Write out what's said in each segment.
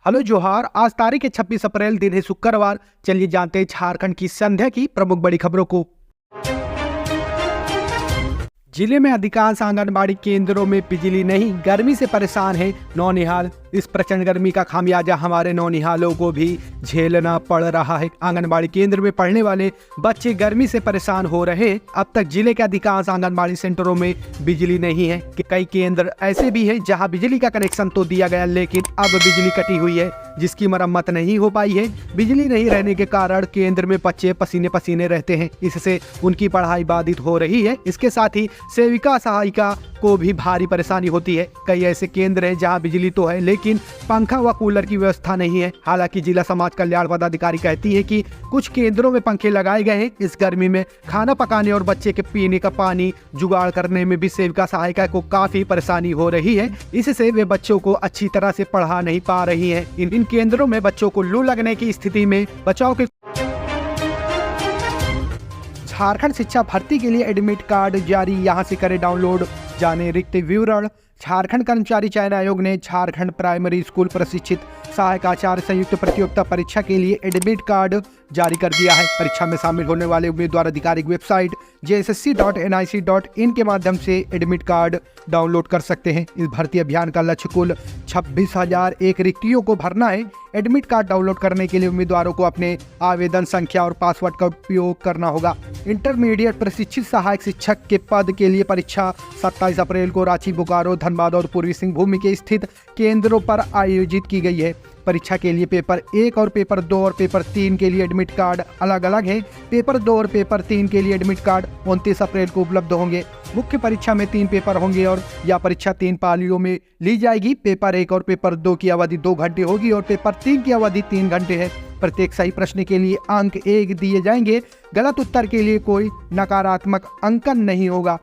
Hello जोहार। आज तारीख है 26 अप्रैल, दिन है शुक्रवार। चलिए जानते हैं झारखंड की संध्या की प्रमुख बड़ी खबरों को। जिले में अधिकांश आंगनबाड़ी केंद्रों में बिजली नहीं, गर्मी से परेशान है नौनिहाल। इस प्रचंड गर्मी का खामियाजा हमारे नौनिहालों को भी झेलना पड़ रहा है। आंगनबाड़ी केंद्र में पढ़ने वाले बच्चे गर्मी से परेशान हो रहे हैं। अब तक जिले के अधिकांश आंगनबाड़ी सेंटरों में बिजली नहीं है। कई केंद्र ऐसे भी हैं जहां बिजली का कनेक्शन तो दिया गया, लेकिन अब बिजली कटी हुई है जिसकी मरम्मत नहीं हो पाई है। बिजली नहीं रहने के कारण केंद्र में बच्चे पसीने पसीने रहते हैं, इससे उनकी पढ़ाई बाधित हो रही है। इसके साथ ही सेविका सहायिका को भी भारी परेशानी होती है। कई ऐसे केंद्र हैं जहां बिजली तो है लेकिन पंखा व कूलर की व्यवस्था नहीं है। हालांकि जिला समाज कल्याण पदाधिकारी कहती है कि कुछ केंद्रों में पंखे लगाए गए हैं। इस गर्मी में खाना पकाने और बच्चे के पीने का पानी जुगाड़ करने में भी सेविका सहायिका को काफी परेशानी हो रही है। इससे वे बच्चों को अच्छी तरह से पढ़ा नहीं पा रही है। इन केंद्रों में बच्चों को लू लगने की स्थिति में बचाव के झारखंड शिक्षा भर्ती के लिए एडमिट कार्ड जारी, यहां से करें डाउनलोड। जाने रिक्त विवरण। झारखंड कर्मचारी चयन आयोग ने झारखंड प्राइमरी स्कूल प्रशिक्षित सहायक आचार्य संयुक्त प्रतियोगिता परीक्षा के लिए एडमिट कार्ड जारी कर दिया है। परीक्षा में शामिल होने वाले उम्मीदवार आधिकारिक वेबसाइट jssc.nic.in के माध्यम से एडमिट कार्ड डाउनलोड कर सकते हैं। इस भर्ती अभियान का लक्ष्य कुल 26,001 रिक्तियों को भरना है। एडमिट कार्ड डाउनलोड करने के लिए उम्मीदवारों को अपने आवेदन संख्या और पासवर्ड का उपयोग करना होगा। इंटरमीडिएट प्रशिक्षित सहायक शिक्षक के पद के लिए परीक्षा 27 अप्रैल को रांची, बोकारो, धनबाद और पूर्वी सिंहभूम के स्थित केंद्रों पर आयोजित की गई है। परीक्षा के लिए पेपर 1 और पेपर 2 और पेपर 3 के लिए एडमिट कार्ड अलग अलग हैं। पेपर 2 और पेपर 3 के लिए एडमिट कार्ड 29 अप्रैल को उपलब्ध होंगे। मुख्य परीक्षा में 3 पेपर होंगे और यह परीक्षा 3 पालियों में ली जाएगी। पेपर 1 और पेपर 2 की अवधि 2 घंटे होगी और पेपर 3 की अवधि 3 घंटे है। प्रत्येक सही प्रश्न के लिए अंक 1 दिए जाएंगे। गलत उत्तर के लिए कोई नकारात्मक अंकन नहीं होगा।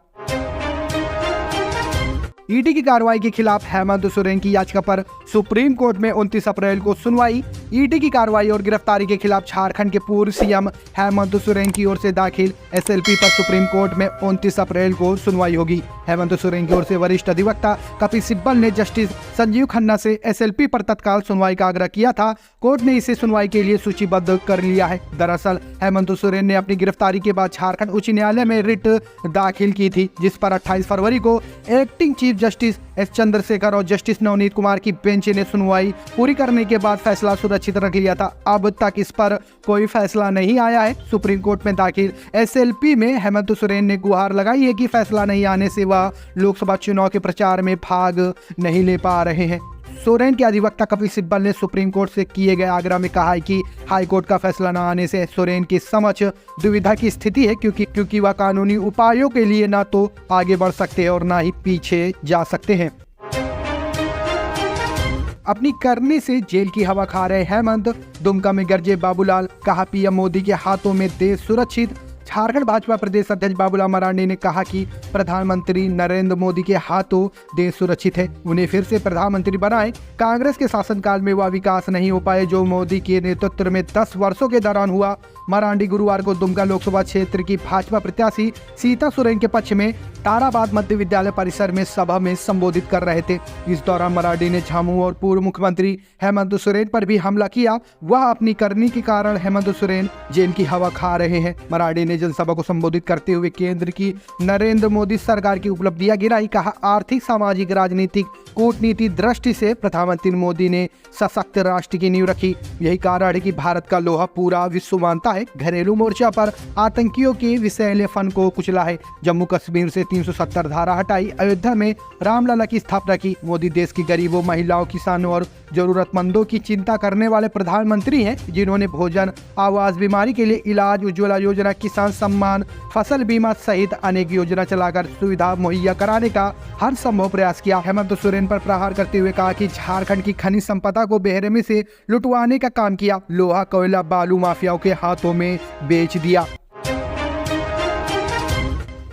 ईडी की कार्रवाई के खिलाफ हेमंत सोरेन की याचिका पर सुप्रीम कोर्ट में 29 अप्रैल को सुनवाई। ईडी की कार्रवाई और गिरफ्तारी के खिलाफ झारखंड के पूर्व सीएम हेमंत सोरेन की ओर से दाखिल एसएलपी पर सुप्रीम कोर्ट में 29 अप्रैल को सुनवाई होगी। हेमंत सोरेन की ओर से वरिष्ठ अधिवक्ता कपिल सिब्बल ने जस्टिस संजीव खन्ना से एसएलपी पर तत्काल सुनवाई का आग्रह किया था। कोर्ट ने इसे सुनवाई के लिए सूचीबद्ध कर लिया है। दरअसल हेमंत सोरेन ने अपनी गिरफ्तारी के बाद झारखंड उच्च न्यायालय में रिट दाखिल की थी, जिस पर 28 फरवरी को acting chief justice S Chandrashekhar और जस्टिस नवनीत कुमार की बेंच ने सुनवाई पूरी करने के बाद फैसला सुरक्षित रख लिया था। अब तक इस पर कोई फैसला नहीं आया है। सुप्रीम कोर्ट में दाखिल एसएलपी में हेमंत सोरेन ने गुहार लगाई है कि फैसला नहीं आने से वह लोकसभा चुनाव के प्रचार में भाग नहीं ले पा रहे हैं। सोरेन के अधिवक्ता कपिल सिब्बल ने सुप्रीम कोर्ट से किए गए आग्रह में कहा है कि हाईकोर्ट का फैसला न आने से सोरेन की समक्ष दुविधा की स्थिति है, क्योंकि वह कानूनी उपायों के लिए न तो आगे बढ़ सकते हैं और न ही पीछे जा सकते हैं। अपनी करनी से जेल की हवा खा रहे हेमंत। दुमका में गरजे बाबूलाल, कहा पीएम मोदी के हाथों में देश सुरक्षित। झारखंड भाजपा प्रदेश अध्यक्ष बाबूलाल मरांडी ने कहा कि प्रधानमंत्री नरेंद्र मोदी के हाथों देश सुरक्षित है, उन्हें फिर से प्रधानमंत्री बनाएं। कांग्रेस के शासनकाल में वह विकास नहीं हो पाए जो मोदी के नेतृत्व में 10 वर्षों के दौरान हुआ। मरांडी गुरुवार को दुमका लोकसभा क्षेत्र की भाजपा प्रत्याशी सीता सोरेन के पक्ष में ताराबाद मध्य विद्यालय परिसर में सभा में संबोधित कर रहे थे। इस दौरान मरांडी ने झामू और पूर्व मुख्यमंत्री हेमंत सोरेन पर भी हमला किया। वह अपनी करनी के कारण हेमंत सोरेन जेल की हवा खा रहे हैं। मरांडी ने जनसभा को संबोधित करते हुए केंद्र की नरेंद्र मोदी सरकार की उपलब्धियां गिनाई। कहा आर्थिक, सामाजिक, राजनीतिक, कूटनीति दृष्टि से प्रधानमंत्री मोदी ने सशक्त राष्ट्र की नींव रखी। यही कारण है कि भारत का लोहा पूरा विश्व मानता है। घरेलू मोर्चा पर आतंकियों के विषैले फन को कुचला है। जम्मू कश्मीर से 370 धारा हटाई। अयोध्या में रामलला की स्थापना की। मोदी देश की गरीबों, महिलाओं, किसानों और जरूरतमंदों की चिंता करने वाले प्रधानमंत्री हैं, जिन्होंने भोजन, आवास, बीमारी के लिए इलाज, उज्ज्वला योजना, किसान सम्मान, फसल बीमा सहित अनेक योजना चलाकर सुविधा मुहैया कराने का हर संभव प्रयास किया। हेमंत सोरेन पर प्रहार करते हुए कहा कि झारखंड की खनिज संपदा को बेरहमी से लुटवाने का काम किया। लोहा, कोयला, बालू माफियाओं के हाथों में बेच दिया।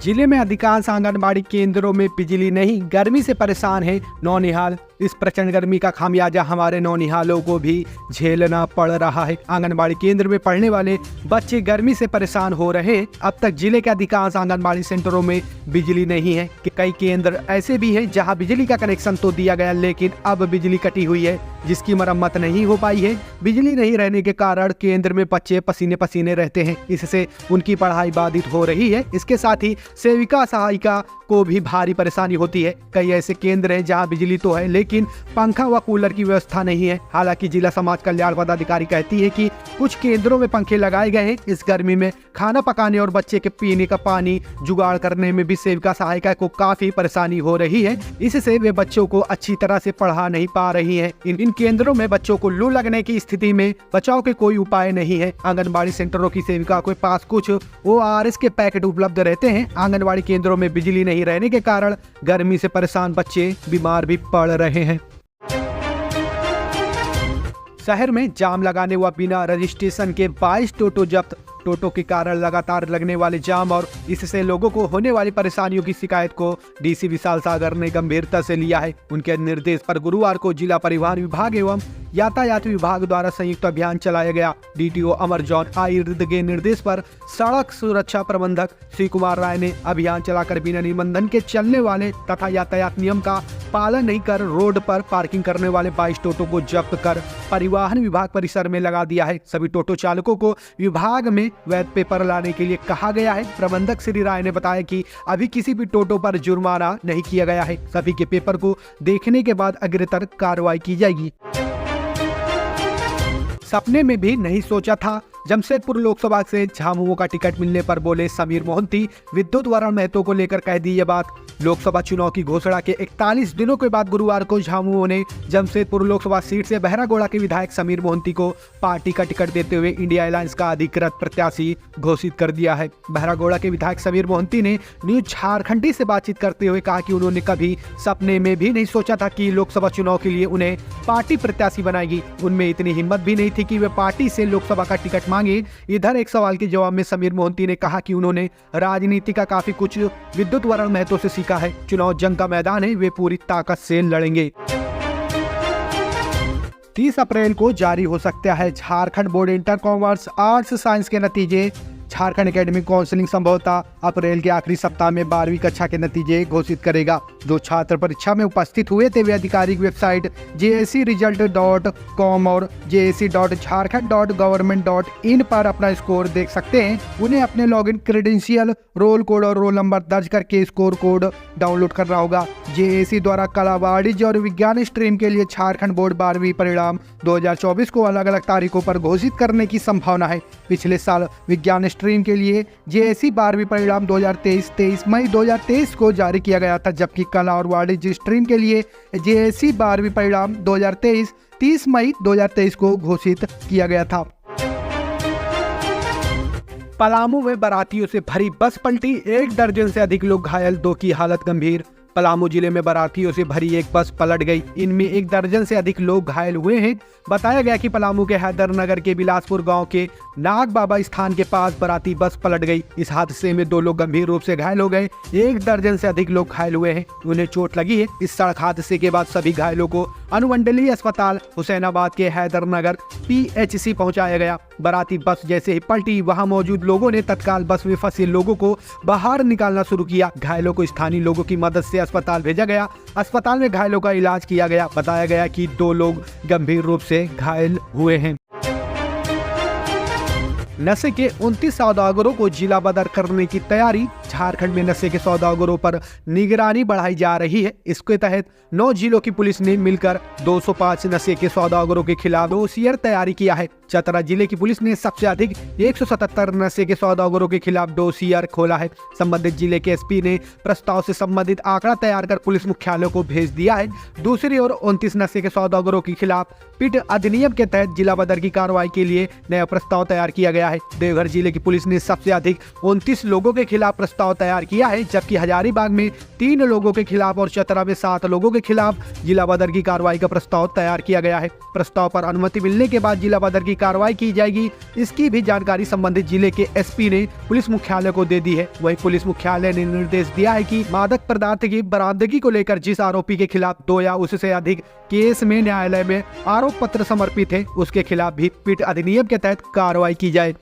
जिले में अधिकांश आंगनबाड़ी केंद्रों में बिजली नहीं, गर्मी से परेशान है नौनिहाल। इस प्रचंड गर्मी का खामियाजा हमारे नौनिहालों को भी झेलना पड़ रहा है। आंगनबाड़ी केंद्र में पढ़ने वाले बच्चे गर्मी से परेशान हो रहे हैं। अब तक जिले के अधिकांश आंगनबाड़ी सेंटरों में बिजली नहीं है कि कई केंद्र ऐसे भी हैं जहां बिजली का कनेक्शन तो दिया गया, लेकिन अब बिजली कटी हुई है जिसकी मरम्मत नहीं हो पाई है। बिजली नहीं रहने के कारण केंद्र में बच्चे पसीने पसीने रहते हैं, इससे उनकी पढ़ाई बाधित हो रही है। इसके साथ ही सेविका सहायिका को भी भारी परेशानी होती है। कई ऐसे केंद्र हैं जहां बिजली तो है लेकिन पंखा व कूलर की व्यवस्था नहीं है। हालांकि जिला समाज कल्याण पदाधिकारी कहती है कि कुछ केंद्रों में पंखे लगाए गए हैं। इस गर्मी में खाना पकाने और बच्चे के पीने का पानी जुगाड़ करने में भी सेविका सहायिका को काफी परेशानी हो रही है। इससे वे बच्चों को अच्छी तरह से पढ़ा नहीं पा रही है। इन केंद्रों में बच्चों को लू लगने की स्थिति में बचाव के कोई उपाय नहीं है। आंगनबाड़ी सेंटरों की सेविका के पास कुछ ORS के पैकेट उपलब्ध रहते हैं। आंगनबाड़ी केंद्रों में बिजली नहीं रहने के कारण गर्मी से परेशान बच्चे बीमार भी पड़ रहे हैं। शहर में जाम लगाने व बिना रजिस्ट्रेशन के 22 टोटो जब्त। टोटो के कारण लगातार लगने वाले जाम और इससे लोगों को होने वाली परेशानियों की शिकायत को DC विशाल सागर ने गंभीरता से लिया है। उनके निर्देश पर गुरुवार को जिला परिवहन विभाग एवं यातायात विभाग द्वारा संयुक्त अभियान चलाया गया। DTO अमरजॉन आयुर्द के निर्देश पर सड़क सुरक्षा प्रबंधक श्री कुमार राय ने अभियान चलाकर बिना निबंधन के चलने वाले तथा यातायात नियम का पालन नहीं कर रोड पर पार्किंग करने वाले 22 टोटो को जब्त कर परिवहन विभाग परिसर में लगा दिया है। सभी टोटो चालकों को विभाग में वैध पेपर लाने के लिए कहा गया है। प्रबंधक श्री राय ने बताया कि अभी किसी भी टोटो पर जुर्माना नहीं किया गया है। सभी के पेपर को देखने के बाद अग्रतर कार्रवाई की जाएगी। सपने में भी नहीं सोचा था। जमशेदपुर लोकसभा से झामुमो का टिकट मिलने पर बोले समीर मोहंती। विद्युत वरण महतो को लेकर कह दी ये बात। लोकसभा चुनाव की घोषणा के 41 दिनों के बाद गुरुवार को झामुमो ने जमशेदपुर लोकसभा सीट से बहरागोड़ा के विधायक समीर मोहंती को पार्टी का टिकट देते हुए इंडिया अलायंस का अधिकृत प्रत्याशी घोषित कर दिया है। बहरागोड़ा के विधायक समीर मोहंती ने न्यूज झारखंडी से बातचीत करते हुए कहा कि उन्होंने कभी सपने में भी नहीं सोचा था कि लोकसभा चुनाव के लिए उन्हें पार्टी प्रत्याशी बनाएगी। उनमें इतनी हिम्मत भी नहीं थी कि वे पार्टी से लोकसभा का टिकट मांगे। इधर एक सवाल के जवाब में समीर मोहंती ने कहा कि उन्होंने राजनीति का काफी कुछ विद्युत वरण महतो से सीखा है। चुनाव जंग का मैदान है, वे पूरी ताकत से लड़ेंगे। 30 अप्रैल को जारी हो सकता है Jharkhand board inter commerce arts science के नतीजे। झारखंड एकेडमिक काउंसिलिंग संभवतः अप्रैल के आखिरी सप्ताह में 12वीं कक्षा के नतीजे घोषित करेगा। जो छात्र परीक्षा में उपस्थित हुए थे वे आधिकारिक वेबसाइट JACResult.com और jac.jharkhand.government.in पर अपना स्कोर देख सकते हैं। उन्हें अपने लॉगिन क्रेडेंशियल, रोल कोड और रोल नंबर दर्ज करके स्कोर कोड डाउनलोड करना होगा। JAC द्वारा कला, वाणिज्य और विज्ञान स्ट्रीम के लिए झारखंड बोर्ड 12वीं परिणाम 2024 को अलग अलग तारीखों पर घोषित करने की संभावना है। पिछले साल विज्ञान स्ट्रीम के लिए JAC 12वीं परिणाम 23 मई 2023 को जारी किया गया था, जबकि कला और वाणिज्य स्ट्रीम के लिए JAC 12वीं परिणाम 2023 30 मई 2023 को घोषित किया गया था। पलामू में बारातियों से भरी बस पलटी, 1 दर्जन से अधिक लोग घायल, 2 की हालत गंभीर। पलामू जिले में बारातियों से भरी एक बस पलट गई। इनमें 1 दर्जन से अधिक लोग घायल हुए हैं। बताया गया कि पलामू के हैदरनगर के बिलासपुर गांव के नाग बाबा स्थान के पास बाराती बस पलट गई। इस हादसे में 2 लोग गंभीर रूप से घायल हो गए। 1 दर्जन से अधिक लोग घायल हुए हैं, उन्हें चोट लगी है। इस सड़क हादसे के बाद सभी घायलों को अनुमंडलीय अस्पताल हुसैनाबाद के हैदरनगर PHC पहुंचाया गया। बाराती बस जैसे ही पलटी, वहां मौजूद लोगों ने तत्काल बस में फंसे लोगों को बाहर निकालना शुरू किया। घायलों को स्थानीय लोगों की मदद से अस्पताल भेजा गया। अस्पताल में घायलों का इलाज किया गया। बताया गया कि 2 लोग गंभीर रूप से घायल हुए हैं। नशे के 29 सौदागरों को जिला बदर करने की तैयारी। झारखंड में नशे के सौदागरों पर निगरानी बढ़ाई जा रही है। इसके तहत 9 जिलों की पुलिस ने मिलकर 205 नशे के सौदागरों के खिलाफ डोसियर तैयारी किया है। चतरा जिले की पुलिस ने सबसे अधिक 177 नशे के सौदागरों के खिलाफ डोसियर खोला है। संबंधित जिले के SP ने प्रस्ताव से संबंधित आंकड़ा तैयार कर पुलिस मुख्यालय को भेज दिया है। दूसरी ओर 29 नशे के सौदागरों के खिलाफ पिट अधिनियम के तहत जिला बदर की कार्रवाई के लिए नया प्रस्ताव तैयार किया गया है। देवघर जिले की पुलिस ने सबसे अधिक 29 लोगों के खिलाफ प्रस्ताव तैयार किया है, जबकि हजारीबाग में 3 लोगों के खिलाफ और चतरा में 7 लोगों के खिलाफ जिला बदर की कार्रवाई का प्रस्ताव तैयार किया गया है। प्रस्ताव पर अनुमति मिलने के बाद जिला बदर की कार्रवाई की जाएगी। इसकी भी जानकारी संबंधित जिले के एसपी ने पुलिस मुख्यालय को दे दी है। वहीं पुलिस मुख्यालय ने निर्देश दिया है कि मादक पदार्थ की बरामदगी को लेकर जिस आरोपी के खिलाफ 2 या उससे अधिक केस में न्यायालय में आरोप पत्र समर्पित है, उसके खिलाफ भी पीट अधिनियम के तहत कार्रवाई की जाए।